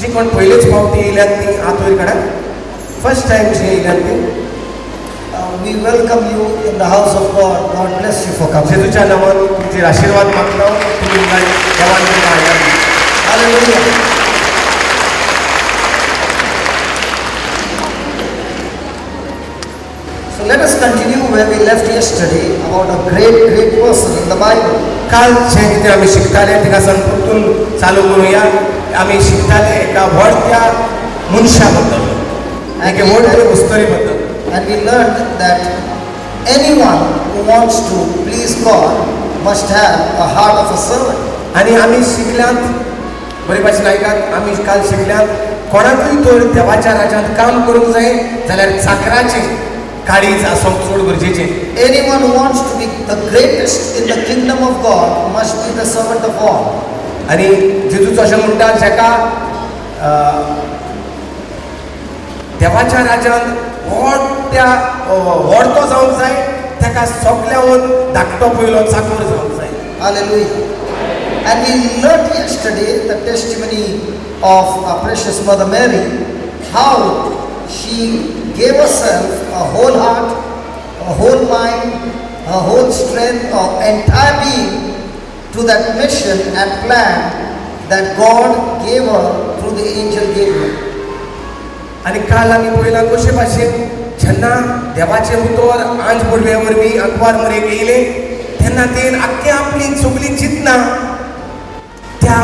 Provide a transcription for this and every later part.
जी कोण पयलेच फावटी येयल्यात ती हात वयर काडा. फर्स्ट टाइम जी येयल्यात ती. We welcome you in the house of God. God bless you for coming. जेजूच्या नावान तुमचे आशीर्वाद मागता. तुम्ही देवान तुमकां आयल्या. Hallelujah. So let us continue where we left yesterday about a great person in the Bible. काल जे कितें आमी शिकताले तिका परतून चालू करूया. आमी शिकताले एका व्हडल्या मनशा बद्दल, एका व्हडल्या वस्तुरी बद्दल. And we learned that anyone who wants to please God must have a heart of a servant. आणि आमी शिकल्यात बरे भाशेन आयकात. आमी काल शिकल्यात कोणाकूय तर देवाच्या राज्यांत काम करूंक जाय जाल्यार चाकराचे काळीज आसप चड गरजेचें. Anyone who wants to be the greatest in the kingdom of God must be the servant of all. आणि जेजूच अशें म्हणटा जेका देवाच्या राज्यांत व्हडतो जावंक जाय ताका सगळ्यावून धाकटो पयलो चाकर जावंक जाय. Hallelujah. And we learned yesterday the testimony of our precious Mother Mary, how she gave herself a whole heart, a whole mind, a whole strength, her entire being to that mission and plan that God gave her through the angel Gabriel. आणि काल आमी पळयलां कशे भाशेन जेन्ना देवाचे उतर आंज पडवे वरवीं अकबार मरेक येयले तेन्ना तेन आख्खी आपली सगळी चिंतना त्या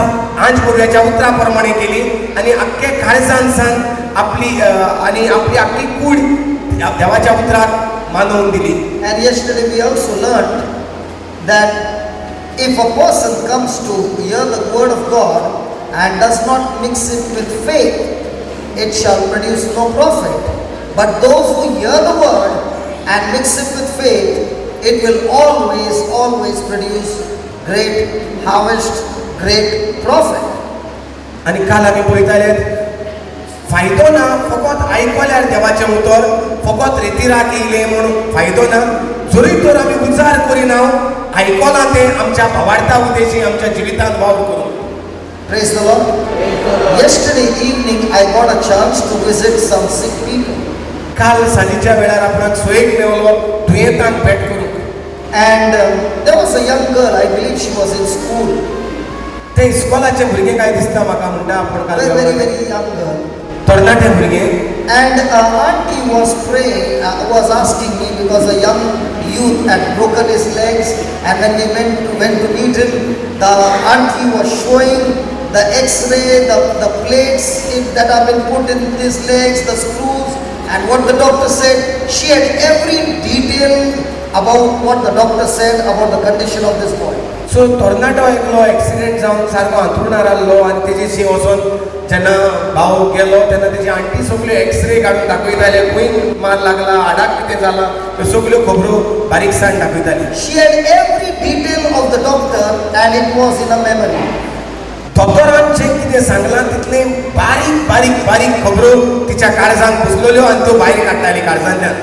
आंज पडव्याच्या उतरा प्रमाणे केली आणि आख्खे काळजान सान आपली आख्खी कूड देवाच्या उतराक मानवून दिली. And yesterday we also learned that if a person comes to hear the word of God and does not mix it with faith, it shall produce no profit. But those who hear the word and mix it with faith, it will always produce great harvest, great profit. आणि काल आमी पळयताले फायदो ना फकत आयकल्यार देवाचें उतर, फकत रितीराक येयलें म्हूण फायदो ना. जरी तर आमी विचार करिना आयकलां तें आमच्या भावार्था उद्देशी आमच्या जिवितांत वावर करूं. Praise the Lord. Yesterday evening I got a chance to visit some sick people. काल सांजेच्या वेळार आपणाक सोयेक मेवलो दुयेंतांक भेट करूंक. And there was a young girl, I believe she was in school. ते इस्कॉलाचे भुरगे काय दिसता म्हाका म्हणटा आपण काल Very young girl. तरणाटे भुरगे. And auntie was praying, was asking me because a young youth had broken his legs, and when we went to meet him, the auntie was showing the X-ray, the plates that have been put in his legs, the screws, and what the doctor said. She had every detail about what the doctor said about the condition of this boy. सो तरणाटो एकलो accident जावन सारको अंथरुणार आसलो आनी तेजेशी वचून जेन्ना भाव गेलो तेन्ना तेजी आंटी सगल्यो एक्सरे काडून दाखयताले खंय मार लागला, हाडाक कितें जालां, त्यो सगल्यो खबरो बारीकसाण दाखयताली. She had every detail of the doctor and it was in a memory. दोतोरान जें कितें सांगलां तितले बारीक बारीक बारीक खबरो तिच्या काळजांत घुसलेल्यो आनी त्यो भायर काडटाली काळजांतल्यान.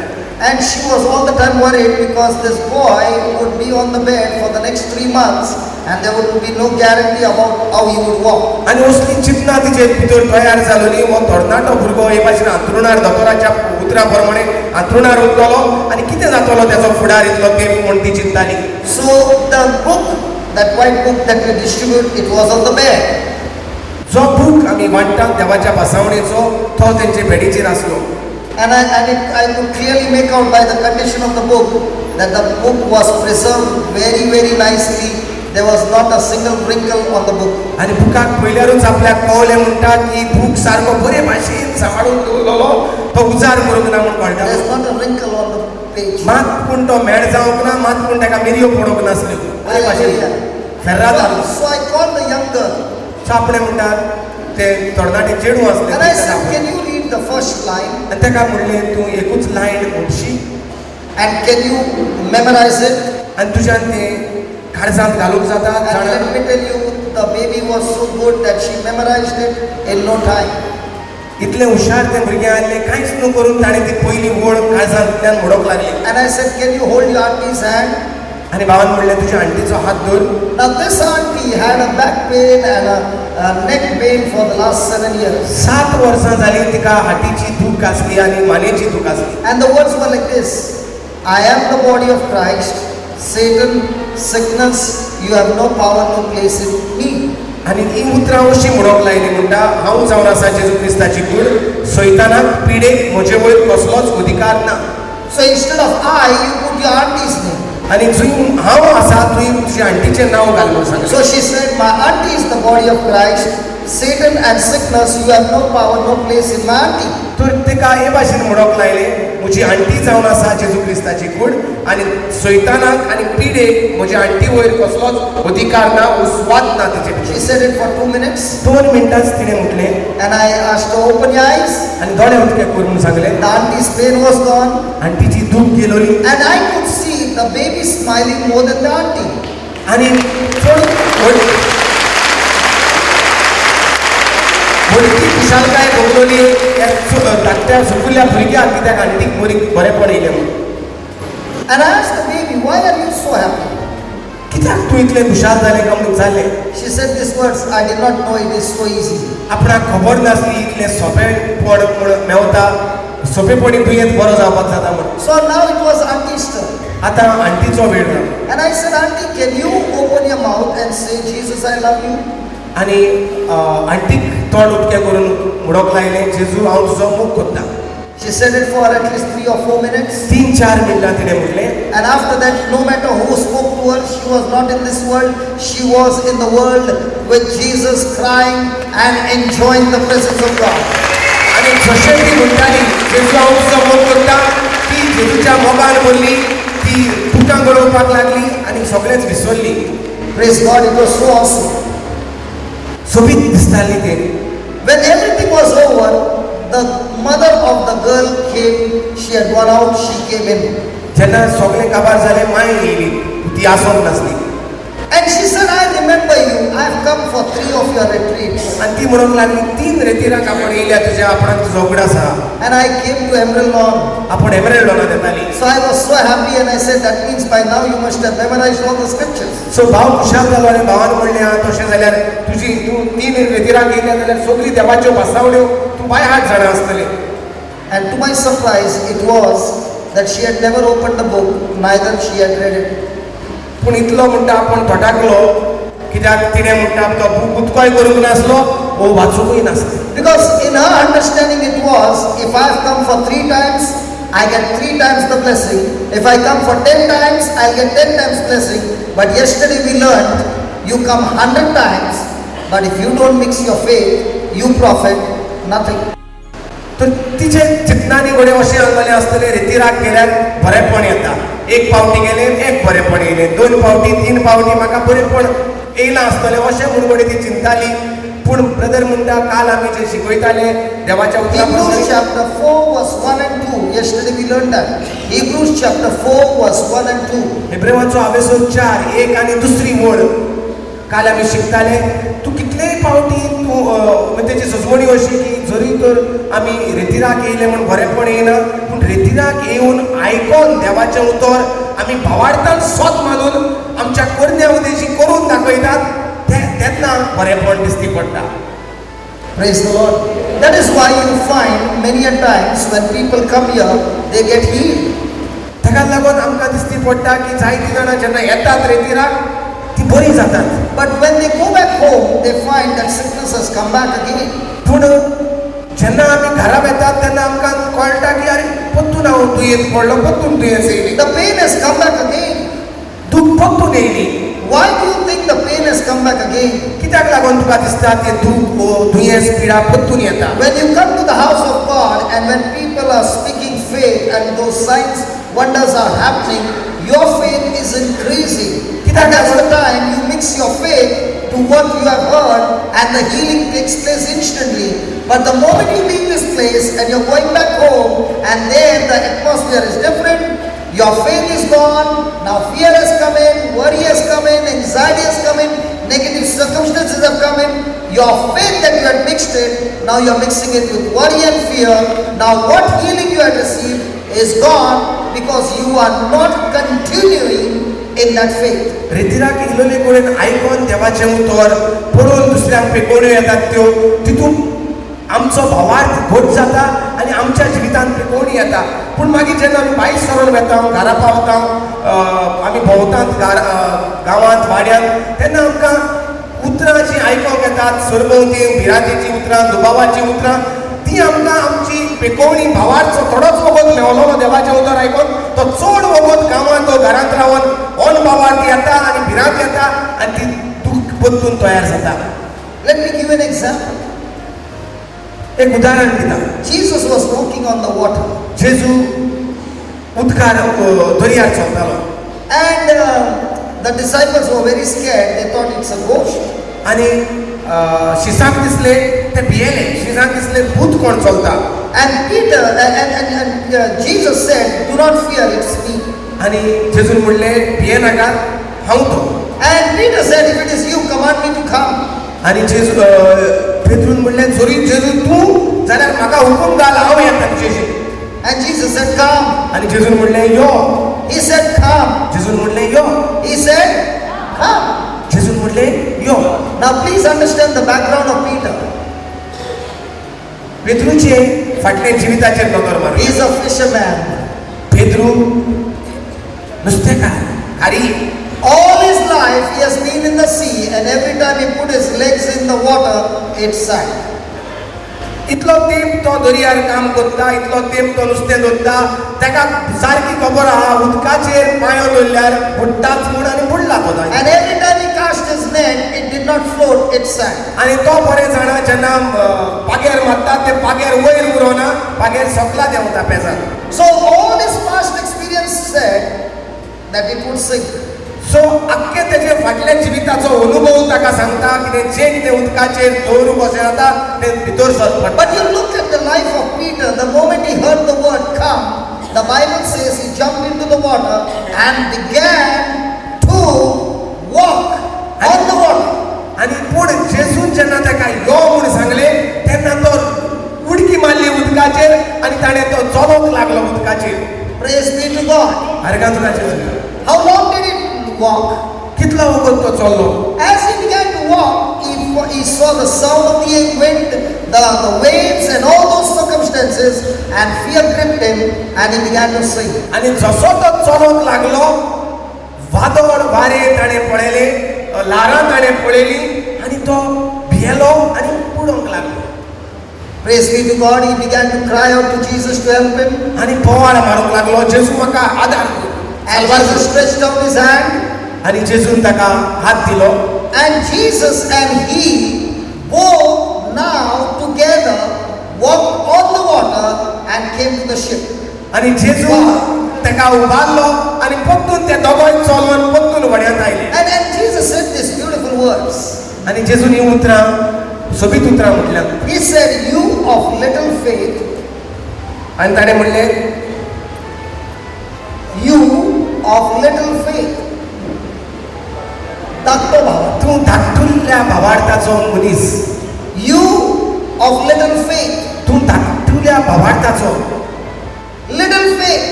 And she was all the time worried because this boy would be on the bed for the next 3 months and there would be no guarantee about how he would walk. आनी असली चिंतना तिचे भितर तयार जालोली. हो तरणाटो भुरगो हे भाशेन अंथरुणार दोतोराच्या उतरा प्रमाणे अंथरुणार उरतलो आनी कितें जातलो तेचो फुडार इतलो ते म्हूण ती चिंताली. So the book, that white book that we distribute, it was on the bed. जो बूक आमी वांटतात देवाच्या पासावणेचो तो तेंचे बेडीचेर आसलो. And I could clearly make out by the condition of the book that the book was preserved very nicely. There was not a single wrinkle on the book. आनी बुकाक पयल्यारूच आपल्याक कळलें म्हणटा की बूक सारको बरे भाशेन सांबाळून दवरलेलो, तो उजार करूंक ना म्हूण कळटा. There is not a wrinkle on the page. मात पूण तो मेळ जावंक ना, मात पूण ताका मिरयो पडोवंक नासल्यो. बरे भाशेन फेर्रात आसलो. So I called the young girl. सो आपणें म्हणटात ते तरणाटे चेडूं And I said, आसलें can you read the first line? आनी ताका म्हणलें तूं एकूच lion म्हणशी And can you memorize it? आनी तुज्यान तें काळजांत घालूंक जाता. And let me tell you, the baby was so good that she memorized it in no time. इतलें हुशार तें भुरगें आसलें, कांयच न्हू करून ताणें ती पयली वड काळजांतल्यान म्हणोंक लागली. And I said, can you hold your auntie's hand? आणि भावान म्हणलें तुज्या आंटीचो हात धर. Now this auntie had a back pain and a neck pain for the last 7 years. 7 वर्सां जालीं तिका हातीची दूख आसली आनी मानेची दूख आसली. And the words were like this: I am the body of Christ. Satan, sickness, you have no power, no place in me. आनी ही उतरां अशीं म्हणोंक लायली म्हणटा हांव जावन आसा जेजू क्रिस्ताची कूड, सैतानाक पिडेक म्हजे वयर कसलोच अधिकार ना. So instead of I, you put your auntie's name. आनी जंय हांव आसा थंय तुज्या आंटीचें नांव घाल म्हणून सांगलें. So she said, my auntie is the body of Christ. Satan and sickness, you have no power, no place in my auntie. तर तिका हे भाशेन म्हणोंक लायलें म्हजी आंटी जावन आसा जेजू क्रिस्ताची कूड आनी सैतानाक आनी पिडेक म्हज्या आंटी वयर कसलोच अधिकार ना, उस्वाद ना तिचे. She said it for 2 minutes. 2 मिनटांच तिणें म्हटलें And I asked her, open your eyes. आनी दोळे उदके कर म्हणून सांगलें. The auntie's pain was gone. आंटीची दूख गेलोली And I could see the baby smiling more than the auntie. आनी चड व्हडली खुशालकाय भोगलोली धाकट्या सुकुल्या भुरग्याक कित्याक आंटीक बरेपण येयलें म्हणून. And I asked the baby, why are you so happy? कित्याक तूं इतलें खुशाल जालें काय म्हणून जालें. She said these words, I did not know it is so easy. आपणाक खबर नासली इतलें सोंपेपण म्हूण मेवता, सोंपेपणी दुयेंत बरो जावपाक जाता म्हणून. So now it was auntie's turn. आतां आंटीचो वेळ जालो. And I said, auntie, can you open your mouth and say, Jesus, I love you? आनी आंटीक तोंड उदकें करून म्हणोंक लायलें जेजू हांव तुजो मोग कोत्ता. She said it for at least 3 or 4 minutes. 3-4 मिनटां तिणें म्हटलें. And after that, no matter who spoke to her, she was not in this world. She was in the world with Jesus, crying and enjoying the presence of God. आनी जशें ती म्हणटाली जेजू हांव तुजो मोग कोत्ता, ती जेजूच्या मोगान बोल्ली, ती तुकां गळोवपाक लागली आनी सगळेंच विसरली. Praise God, it was so awesome. सोबीत दिसताली ते. When everything was over, the mother of the girl came. She had gone out, she came in. जेन्ना सगळें काबार जालें माय येयली, ती आसोंक नासली. And she said, I remember you. I have come for 3 of your retreats. आनी ती म्हणोंक लागली 3 रेतीराक आपण येयल्या तुज्या आपणाक तुजो उगड आसा. And I came to Emerald Lawn. आपण एमरेल्ड लॉनांत येताली. So I was so happy and I said, that means by now you must have memorized all the scriptures. सो भाव खुशाल जालो आनी भावान म्हणलें आं तशें जाल्यार तूं 3 रेतीराक येयल्या जाल्यार सगळी देवाच्यो भासावळ्यो तूं बाय हात जाणा आसतलें. And to my surprise, it was that she had never opened the book, neither she had read it. पूण इतलो म्हणटा आपण थोटाकलो कित्याक तिणें म्हणटा तो बूक उदकोय करूंक नासलो वो वाचूंकूय नासलो. Because in her understanding it was, if I have come for 3 times, I get 3 times the blessing. If I come for 10 times, I'll get 10 times blessing. But yesterday we learned, you come 100 times, but if you don't mix your faith, you profit nothing. तर तिचे चिंतनांनी घडये अशें जालें आसतलें रेतीराक गेल्यार बरेपण येता. 1 फावटी गेलें 1 बरेपण येयलें, 2 फावटी 3 फावटी म्हाका बरेपण येयलां आसतलें अशें म्हणून घडये ती चिंताली. पूण ब्रदर म्हणटा काल आमी जे शिकयताले देवाच्या Hebrews उतरां chapter 4 verse 1 and 2. Yesterday we learned that. Hebrews chapter 4 verse 1 and 2. हेब्रेवाचो हावेसो 4 1 आनी दुसरी वड काल आमी शिकताले. तूं कितलेय फावटी तूं तेची सजमणी अशी की जरी तर आमी रेतीराक येयले म्हूण बरेपण येयना पूण रेतीराक येवन आयकोन देवाचें उतर आमी भावार्थान सोत मानून आमच्या करण्या उदेशी करून दाखयतात तेन्ना बरेपण दिसती पडटा. Praise the Lord. That is why you find many a times when people come here, they get healed. ताका लागून आमकां दिसती पडटा की जायतीं जाणां जेन्ना येतात रेतीराक ती बरी जातात. But when they go back home, they find that sickness has come back again. पूण जेन्ना आमी घरा येतात तेन्ना आमकां कळटा की अरे परतून हांव दुयेंत पडलो परतून दुयेंस येयली. The pain has come back again. दूख परतून येयली. Why do you think the pain has come back again? कित्याक लागून तुका दिसता तें दूख दुयेंस पिडा परतून येता. When you come to the house of God and when people are speaking faith and those signs, wonders are happening, your faith is increasing. And that's the time you mix your faith to what you have heard and the healing takes place instantly. But the moment you leave this place and you're going back home and there the atmosphere is different, your faith is gone, now fear has come in, worry has come in, anxiety has come in, negative circumstances have come in. Your faith that you had mixed it, now you're mixing it with worry and fear. Now what healing you had received is gone because you are not continuing in that faith. रितीराक इलोले कडेन आयकोन देवाचें उतर पळोवन दुसऱ्यांक पेकोवण्यो येतात त्यो तितून आमचो भावार्थ घट जाता आनी आमच्या जिवितांत पेकोवणी येता. पूण मागीर जेन्ना आमी भायर सरून वेता घरा पावता आमी भोंवतात गांवांत वाड्यांत तेन्ना आमकां उतरां जीं आयकोंक येतात सरभोंवती भिरांतेचीं उतरां दुबावाचीं उतरां ती आमकां आमची पेकोवणी भावार्थचो थोडोच वगत मेवलो देवाचें उतर आयकोन तो चड वगत गांवांत तो घरांत रावन ओन भावार्थ येता आनी भिरांत येता आनी ती दूख परतून तयार जाता. Let me give an example. एक उदाहरण दिता. Jesus was walking on the water, जेजू उदकार दर्यार चलतालो and the disciples were very scared. They thought it's a ghost. आनी शिसाक दिसले ते भियेले शिसाक दिसले भूत कोण चलता. And Peter and Jesus said, "Do not fear, it's me." आनी जेजून म्हणलें भिये नाका हांव तो. And Peter said, "If it is you, command me to come." आनी जेजू पेत्रून म्हणलें जोरी जेजू तूं जाल्यार म्हाका हुकूम घाल हांव येता तुजेशी. And Jesus said, "Come." आनी जेजून म्हणलें यो. He said, "Come." जेजून म्हणलें यो. He said, "Come." जेजून म्हणलें यो. Now please understand the background of Peter. पेत्रूचे फाटले जिविताचेर नदर मार. He is a fisherman. Pedro नुस्तेकार खारी. All his life he has been in the sea, and every time he put his legs in the water, it sank. इतलो तेंप तो दर्यार काम करता इतलो तेंप तो नुस्तें धरता ताका सारकी खबर आहा उदकाचेर पांयो दवरल्यार बुडटाच म्हूण आनी बुडला तो थंय. And every time he cast his net, it did not float, it sank. आनी तो बरें जाणा जेन्ना पागेर मारता ते पागेर वयर उरोना पागेर सकला देंवता पेजान. So all his past experience said that it would sink. सो आख्खे तेजे फाटल्या जिविताचो अनुभव ताका सांगता कितें जें कितें उदकाचेर दवरूंक कशें जाता तें भितर सरता. But you look at the life of Peter, the moment he heard the word come, the Bible says he jumped into the water and began to walk on the water. आनी पूण जेजून जेन्ना ताका यो म्हूण सांगलें तेन्ना तो उडकी मारली उदकाचेर आनी ताणें तो चलोंक लागलो उदकाचेर. Praise be to God. आर्गां तुका जेजू. How long did it walk? कितलो वगत तो चल्लो. As he began to walk, he saw the sound of the wind, the waves and all those circumstances, and fear gripped him and he began to sink. आनी जसो तो चलोंक लागलो वादळ वारे ताणें पळयले ल्हारां ताणें पळयली आनी तो भियेलो आनी बुडोंक लागलो. Praise be to God. He began to cry out to Jesus to help him. आनी बोवाळ मारूंक लागलो जेजू म्हाका आदार कर. And Jesus stretched out his hand. आनी जेजून ताका हात दिलो. And Jesus and he both now together walked on the water and came to the ship. आनी जेजू ताका उबारलो आनी परतून ते दोगोय चलोन परतून वड्यांत आयले. And Jesus said these beautiful words. आनी जेजून ही उतरां सोबीत उतरां म्हटल्यां. He said, "You of little faith." आनी ताणें म्हणलें You of little faith. धाकटो भाव. तूं धाकटुल्या भावार्थाचो मनीस. You of little faith. तूं धाकटुल्या भावार्थाचो. Little faith.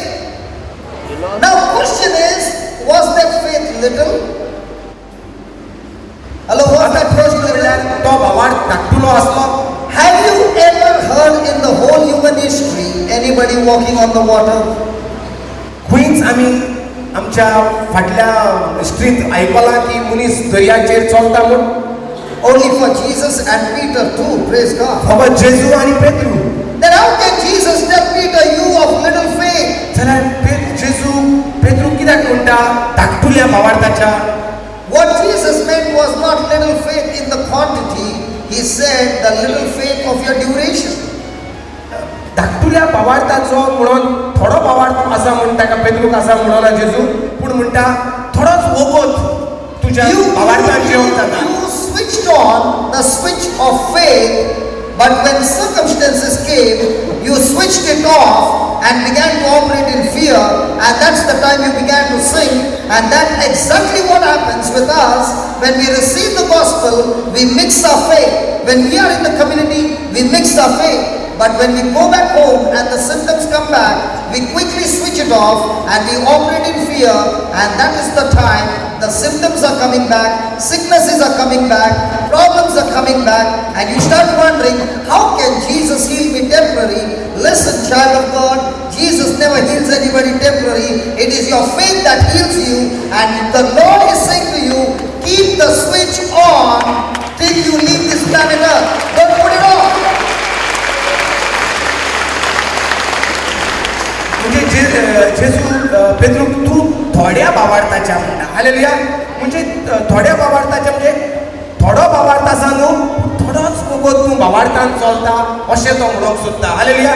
Now question is, was that faith little? Hello, was that faith little? तो भावार्थ धाकटुलो आसलो. Have you ever heard in the whole human history anybody walking on the water? खंयच आमी आमच्या फाटल्या हिस्ट्रींत आयकलां की मनीस दर्याचेर चलता म्हूण. Only for Jesus and Peter too, praise God. फकत जेजू आनी Pedro. Then how can Jesus tell Peter, you of little faith? जाल्यार जेजू पेद्रू कित्याक म्हणटा धाकटुल्या भावार्थाच्या. What Jesus meant was not little faith in the quantity. He said the little faith of your duration. धाकटुल्या भावार्थाचो म्हणून थोडो भावार्थ आसा म्हूण ताका पेद्रूक आसा म्हणना जेजू पूण म्हणटा थोडोच वगत तुज्या भावार्थान जेवण जाता. You switched on the switch of faith, but when circumstances came, you switched it off and began to operate in fear, and that's the time you began to sink. And that's exactly what happens with us when we receive the gospel. We mix our faith. When we are in the community, we mix our faith. but when we go back home and the symptoms come back, we quickly switch it off and we operate in fear, and that is the time the symptoms are coming back, sicknesses are coming back, problems are coming back, and you start wondering, how can Jesus heal me temporary? Listen, child of God, Jesus never heals anybody temporary. It is your faith that heals you, and the Lord is saying to you, keep the switch on till you leave this planet Earth. Don't put it off. म्हणजे जेजू पेद्रू तू थोड्या भावार्थाच्या म्हणटा hallelujah म्हणजे थोड्या भावार्थाच्या म्हणजे थोडो भावार्थ आसा न्हू थोडोच वगत तूं भावार्थान चलता अशें तो म्हणूंक सोदता हालेलुया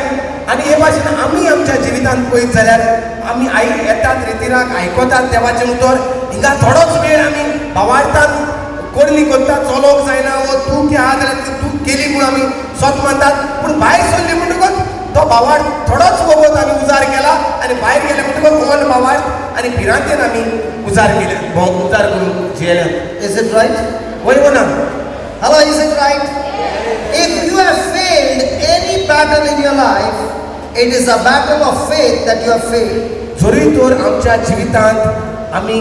आनी हे भाशेन आमी आमच्या जिवितांत पळयत जाल्यार आमी येतात रितीराक आयकतात देवाचें उतर हिंगा थोडोच वेळ आमी भावार्थान कोरली करता चलोवंक जायना वो तूं की आहा जाल्यार तूं केली म्हूण आमी स्वत मानतात पूण भायर सरली म्हणटकच तो भावार्थ थोडोच वगत आमी उजार केला आनी भायर गेले म्हणटकच ओन भावार्थ आनी भिरांतेन आमी उजार केले उजार करून जियेल्या. Is it right? वय वो ना Hello, is it right? If you have failed any battle in your life, it is a battle of faith that you have failed. जरी तर आमच्या जिवितांत आमी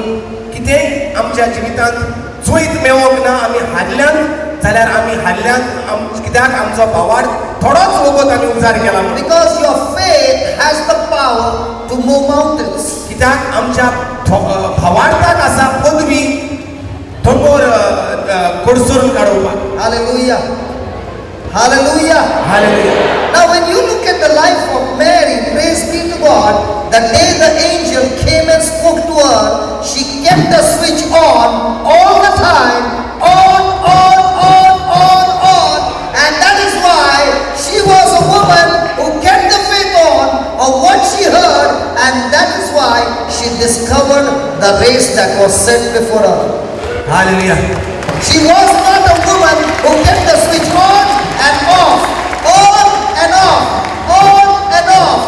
कितेंय आमच्या जिवितांत चोयत मेळोंक ना आमी हारल्यान जाल्यार आमी हारल्यान कित्याक आमचो भावार्थ थोडोच वगत आमी उजार केला म्हणून. Because your faith has the power to move mountains. कित्याक आमच्या भावार्थाक आसा पदवी दोंगर कडसरून काडोवपाक. Hallelujah. Hallelujah. Hallelujah. Now when you look at the life of Mary, praise be to God, the day the angel came and spoke to her, she kept the switch on all the time, on, and that is why she was a woman who kept the faith on of what she heard, and that is why she discovered the race that was set before her. Hallelujah. She was not a woman who kept the switch on and off, on and off, on and off,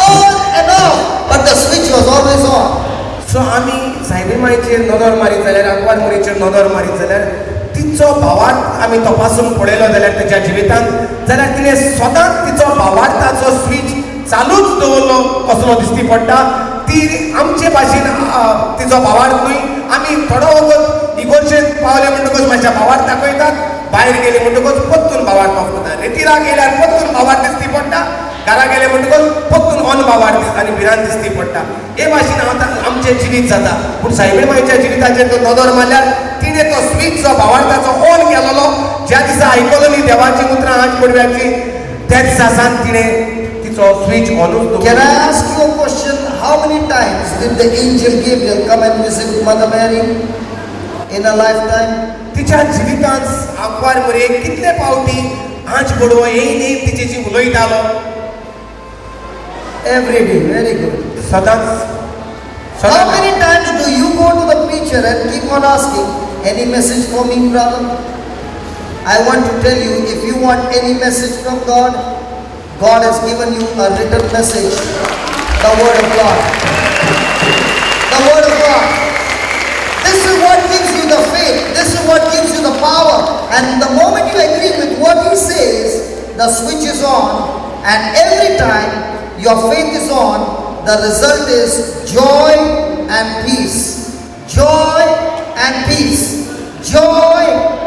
on and off, but the switch was always on. सो आमी सायबीमाईचेर नदर मारीत जाल्यार अकबर मोरीचेर नदर मारीत जाल्यार तिचो भावार्थ आमी तपासून पळयलो जाल्यार तेच्या जिवितांत जाल्यार तिणें सदांच तिचो भावार्थाचो स्विच चालूच दवरलो कसलो दिसती पडटा. ती आमचे भाशेन तिचो भावार्थ न्हय आमी थोडो वगत इगोर्जेन पावले म्हणटकच म्हाज्या भावार्थ दाखयतात भायर गेले म्हणटकच पत्तून भावार्थ ऑफ करता रितीराक गेल्यार पत्तून भावार्थ दिसती पडटा घरा गेले म्हणटकच पत्तून ऑन भावार्थ आनी भिरांत दिसती पडटा. हे भाशेन आमचें जिवीत जाता पूण सायबीमाईच्या जिविताचेर तो नदर मारल्यार तिणें तो स्विच जो भावार्थाचो ऑन केलोलो ज्या दिसा आयकलो न्ही देवाची उतरां आंच पडव्याची त्या दिसा सावन तिणें तिचो स्विच ऑनूच दवरलो. Can I ask you a question? How many times did the angel Gabriel come and visit Mother Mary in a lifetime? तिच्या जिवितांत अकबर मोरयेक कितले फावटी आंच पडवो येयन तिचेशी उलयतालो. Every day. Very good. सदांच How many times do you go to the preacher and keep on asking, any message for me, brother? I want to tell you, if you want any message from God, God has given you a written message, the Word of God. The Word of God. This is what gives you the faith. This is what gives you the power. And the moment you agree with what He says, the switch is on, and every time your faith is on, the result is joy and peace. Joy and peace. Joy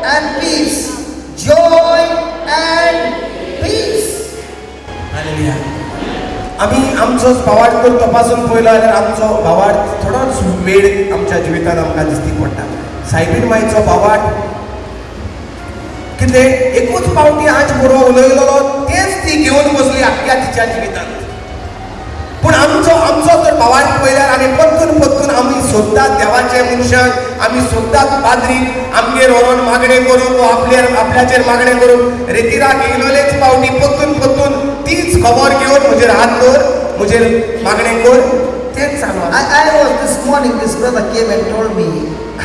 and peace. Joy and peace. Hallelujah. आमी आमचो भावार्थ जर तपासून पळयलो जाल्यार आमचो भावार्थ थोडोच वेळ आमच्या जिवितांत आमकां दिसती पडटा. सायबीन माईचो भावार्थ कितें एकूच फावटी आंच बरो उलयलो तेच ती घेवन बसली आख्या तिच्या जिवितांत. पूण आमचो जर भावार्थ पळयल्यार आमी पत्तून आमी सोदतात देवाचे मनशाक आमी सोदतात पाद्रीक आमगेर व्हरोन मागणें करूंक वो आपल्याचेर मागणें करूंक रितीराक येयलोलेच फावटी पत्तून तीच खबर घेवन म्हजेर हात दवर म्हजेर मागणें कर तेच चालू आसा. I was this morning, this brother came and told me,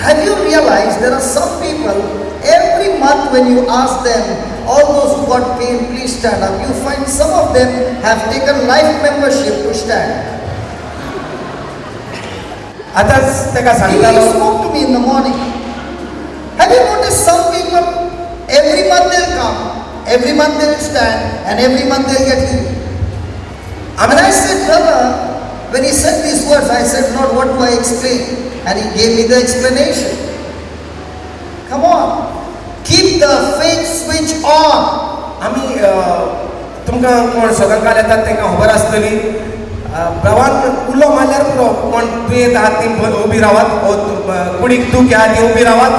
have you realized there are some people, every month when you ask them, all those who got pain, please stand up, you find some of them have taken life membership to stand. आतांच ताका He सांगतालो spoke to me in the morning. Have you noticed some people, every month they'll come, Every month they will stand and every month they will get healed. And I said, brother, when he said these words, I said, Lord, what do I explain? And he gave me the explanation. Come on. Keep the faith switch on. आम्ही तुमकां कोण सदांकाल येतात तांकां खबर आसतली प्रवान उलो मारल्यार पुरो कोण दुयेंत आहात ती उबी रावात कुडीक दूख आहा ती उबी रावात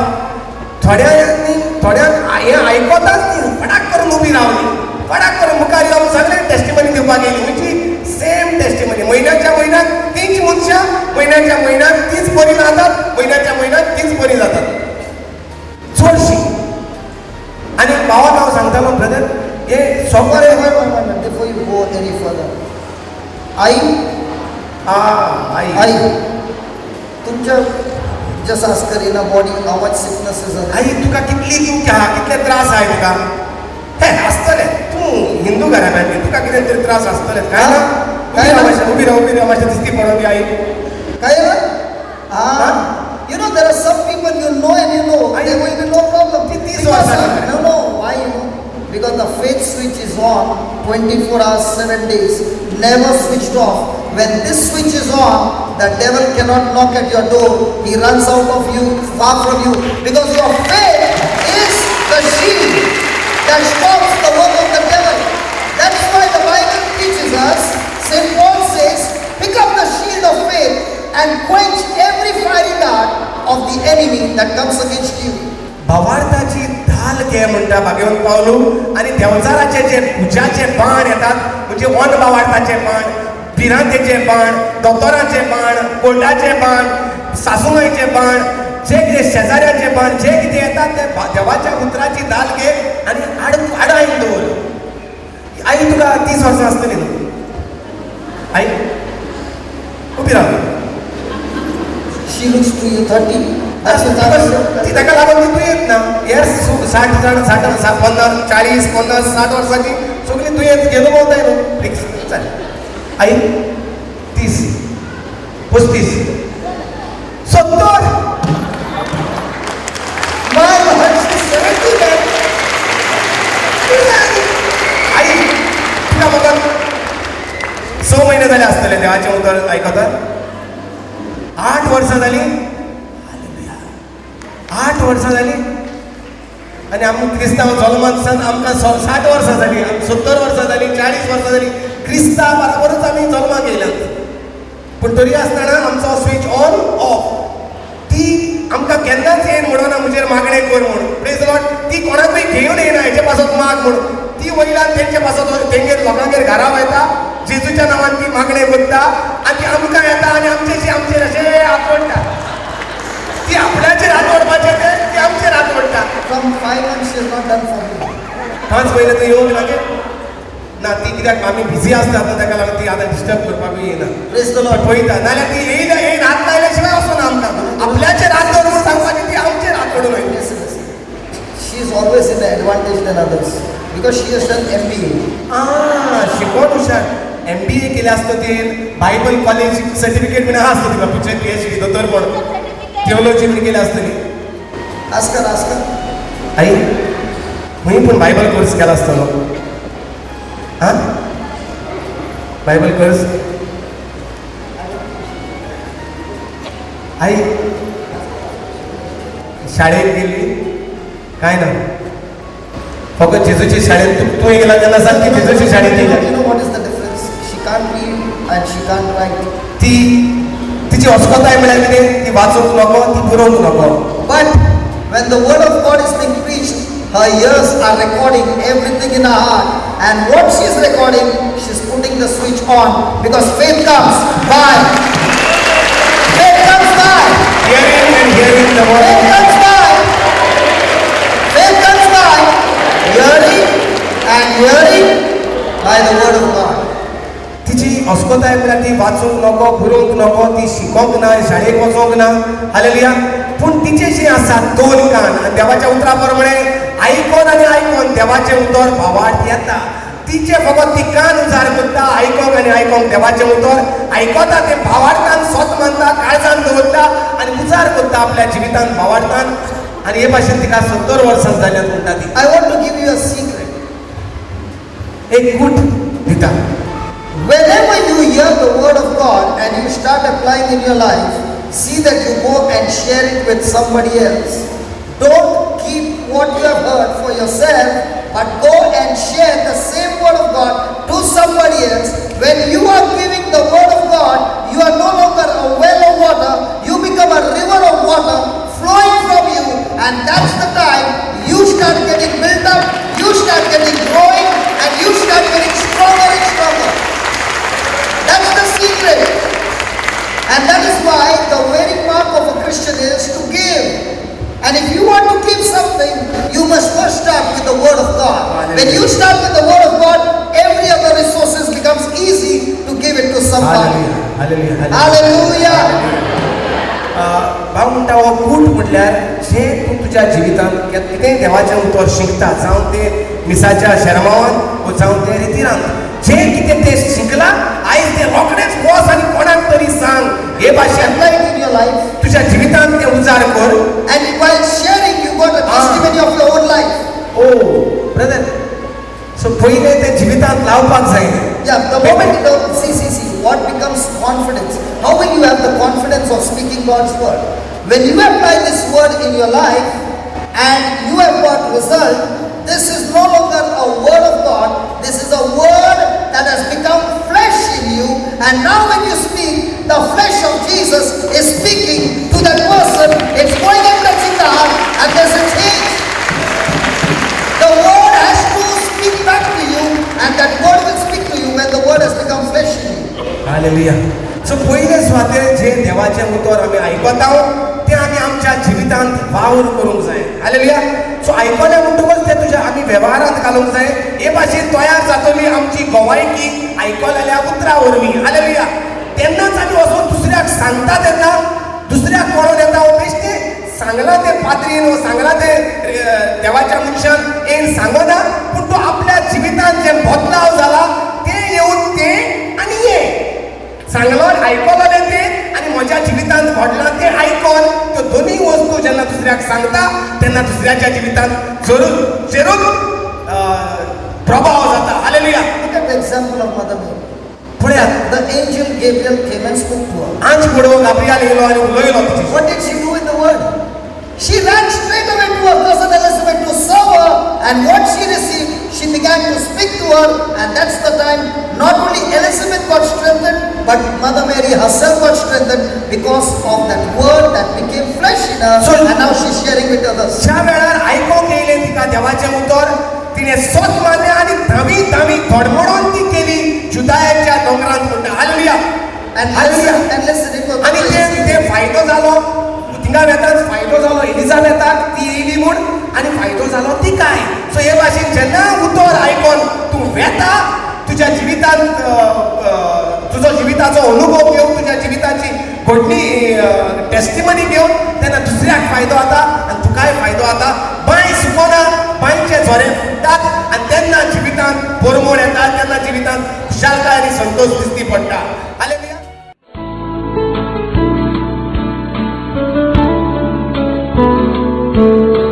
थोड्यांक हें आयकोताच न्ही फटाक करून उबी रावली फटाक करून मुखार येवन सगळें टेस्टिमनी दिवपाक येयली म्हणजे सेम टेस्टिमनी म्हयन्याच्या म्हयन्याक तींच मनशां म्हयन्याच्या म्हयन्याक तीच बरी जातात म्हयन्याच्या म्हयन्याक तीच बरी जातात चडशीं आनी भावाक हांव सांगतालो ब्रदर हे सोगळे Before you go any further, आई तुमच्या just ask her in a body how much sicknesses are there. आई तुका कितली दूख आहा कितले त्रास आहाय तुका हे आसतले तूं हिंदू घराण्यांतली तुका कितें तरी त्रास आसतले काय ना उबी राव मातशें दिसती पडोवपी आई काय you know there are some people you know and you know there will be no problem. No, why you know? Because the faith switch is on 24 hours, 7 days, never switched off. When this switch is on, the devil cannot knock at your door. He runs out of you, far from you. Because your faith is the shield that stops the work of the devil. That's why the Bible teaches us, St. Paul says, pick up the shield of faith and quench every fiery dart of the enemy that comes against you. भावार्थाची ढाल घे म्हणटा भाग्यवंत Paulo आनी देवचाराचे जे भुजाचे बाण येतात म्हणजे one भावार्थाचे बाण भिरांतेचे बाण दोतोराचे बाण कोर्टाचे बाण सासूमाईचे बाण जे कितें शेजाऱ्याचे बाण जे कितें येतात ते देवाच्या उतराची ढाल घे आनी आडायन दवर आई तुका 30 वर्सां आसतली न्हू आई उबी Rao She looks to you 30. ती ताका लागून ती दुयेंत ना हेर 60 50 40 50 60 वर्सांची सगळी दुयेंत घेवन भोंवताय न्हू फिक्स चालेल आई 30 35 70 My Lord, she's 70 man. आई तुका म्हाका 6 महिने जाले आसतले देवाचें उतर आयकतात 8 वर्सां जालीं 8 वर्सां जालीं आनी आमी क्रिस्तांव जल्मासान आमकां 60 वर्सां जालीं 70 वर्सां जालीं 40 वर्सां जालीं क्रिस्तांव बरोबरच आमी जल्माक येयल्यात पूण तरी आसतना आमचो स्विच ऑन ऑफ ती आमकां केन्नाच येयन म्हणना म्हजेर मागणें कर म्हूण प्रेज लॉर्ड ती कोणाकूय घेवन येयना हेचे पासत माग म्हणून ती वयल्यान तेंचे पासत तेंगेर लोकांगेर घरा वयता जेजूच्या नांवान ती मागणें करता आनी ती आमकां येता आनी आमचेर अशें आपणटा ती आपल्याचेर हात ओडपाचें ती आमचेर हात ओडटा From 5 months she has not done for me. 5 महिने तर येवंक लागेल ना ती कित्याक आमी बिजी आसतात न्हू ताका लागून ती आतां डिस्टर्ब करपाकूय येना Praise the Lord. पळयता नाल्यार ती येयन हात लायल्या शिवाय वचना आमकां आपल्याचेर हात दवर म्हूण सांगपाची ती आमचेर हात ओडून वयता She is always in the advantage than others because she has done MBA. शिकवण हुशार MBA केल्या आसता तेन बायबल कॉलेज सर्टिफिकेट बीन आहा आसता तिका पिक्चर PhD दोतोर म्हण थियोलॉजी बीन केली आसतली Ask her. आई खंय पूण बायबल कोर्स केला आसतलो हां बायबल कोर्स आई शाळेत गेली काय ना फक्त जेजूची शाळेत तू गेला तेन्ना सांग की जेजूची शाळेत गेल्या You know what is the difference? She can't read and she can't write. तिची अस्कोताय म्हळ्यार कितें ती वाचूंक नको ती बरोवंक नको But when the word of God is being preached, her ears are recording everything in her heart. And what she is recording, she's putting the switch on. Because faith comes by. Faith comes by. hearing the word Faith comes by. Faith comes by. Hearing by the word of God. तिची अस्कोताय म्हळ्यार ती वाचूंक नको बरोवंक नको ती शिकोंक ना शाळेक वचोंक ना हालेलुया पूण तिचे जे आसा दोन कान आनी देवाच्या उतरा प्रमाणे आयकोन आनी आयकोन देवाचें उतर भावार्थ येता तिचे फकत ती कान उजार करता आयकोंक आनी आयकोंक देवाचें उतर आयकोता तें भावार्थान स्वत मानता काळजान दवरता आनी उजार करता आपल्या जिवितांत भावार्थान आनी हे भाशेन तिका 70 वर्सां जाल्यात म्हणटा ती I want to give you a secret. एक कूट दिता. Whenever you hear the word of God and you start applying in your life, see that you go and share it with somebody else. Don't keep what you have heard for yourself, but go and share the same word of God to somebody else. When you are giving the word of God, you are no longer a well of water, you become a river of water flowing from you, and that's the time you start getting built up, you start getting growing, and you start getting stronger and stronger. That's the secret. And that is why the very mark of a Christian is to give. And if you want to give something, you must first start with the word of God. When you start with the word of God, every other resources becomes easy to give it to somebody. Hallelujah. Hallelujah. भाव म्हणटा हो कूट म्हटल्यार जे तूं तुज्या जिवितांत कितेंय देवाचें उतर शिकता, जावं ते मिसाच्या शर्मावान वा जावं ते रितीरांत, जे कितें ते शिकला आयज ते रोखडेच वच आनी कोणाक तरी सांग. हे भाशेन Apply it in your life. तुज्या जिवितांत ते उजार कर. And while sharing, you got a testimony of your own life. ओ ब्रदर, सो पयले ते जिवितांत लावपाक जाय. Yeah, the moment you know, see, what becomes confidence? How will you have the confidence of speaking God's word? When you apply this word in your life and you have got result, this is no longer a word of God, this is a word that has become flesh in you, and now when you speak, the flesh of Jesus is speaking to that person, it's going and touching the heart, and there's a change. The word has to speak back to you, and that word will speak to you when the word has become flesh in you. Hallelujah. So पयले स्वाते जे देवाचें उतर आमी आयकता ते आमी आमच्या जिवितांत वावर करूंक जाय. हालेलुया. सो आयकले म्हणटकच ते तुज्या आमी वेव्हारांत घालूंक जाय. हे भाशेन तयार जातली आमची गोवायकी आयकलेल्या उतरां वरवीं. हालेलुया. तेन्नाच आमी वचून दुसऱ्याक सांगता तेन्ना दुसऱ्याक कळोन येता हो बेश्टे सांगला ते पाद्रीन वा सांगला ते देवाच्या मनशान येवन सांगना, पूण तो आपल्या जिवितांत जे बदलाव जाला ते येवन ते आनी ये सांगलो आयकलोले ते आनी म्हज्या जिवितांत घडलां ते आयकून त्यो दोनूय वस्तू जेन्ना दुसऱ्याक सांगता तेन्ना दुसऱ्याच्या जिवितांत जरूर प्रभाव जाता. Hallelujah. Look at the example of Mother Mary. पळयात, The angel Gabriel came and spoke to her. आंच बुडवून गाब्रियाल येयलो आनी उलयलो तिची. What did she do with the word? She ran straight away to her cousin Elizabeth to serve her, and what she received, she began to speak to her, and that's the time not only Elizabeth got strengthened, but Mother Mary herself got strengthened because of that word that became flesh in her, and now she's sharing with others. ज्या वेळार आयकोंक येयलें तिका देवाचें उतर, तिणें स्वत मारलें आनी धावी धडमडोन ती केली जुदायाच्या दोंगरांत म्हणटा. Hallelujah. And listen, it was आनी ते फायदो जालो थिंगा वेताच फायदो जालो एलिझाबेथाक, ती येयली म्हूण आनी फायदो जालो तिकाय. सो हे भाशेन जेन्ना उतर आयकोन तूं वेता तुज्या जिवितांत तुजो जिविताचो अनुभव घेवन तुज्या जिविताची घडणी टेस्टिमनी घेवन तेन्ना दुसऱ्याक फायदो जाता आनी तुकाय फायदो जाता. बांय सुकोना, बांयचे झोरे फुट्टात आनी तेन्ना जिवितांत परमोड येता, तेन्ना जिवितांत खुशालकाय आनी संतोष दिसती पडटा. हालेलुया. Thank you.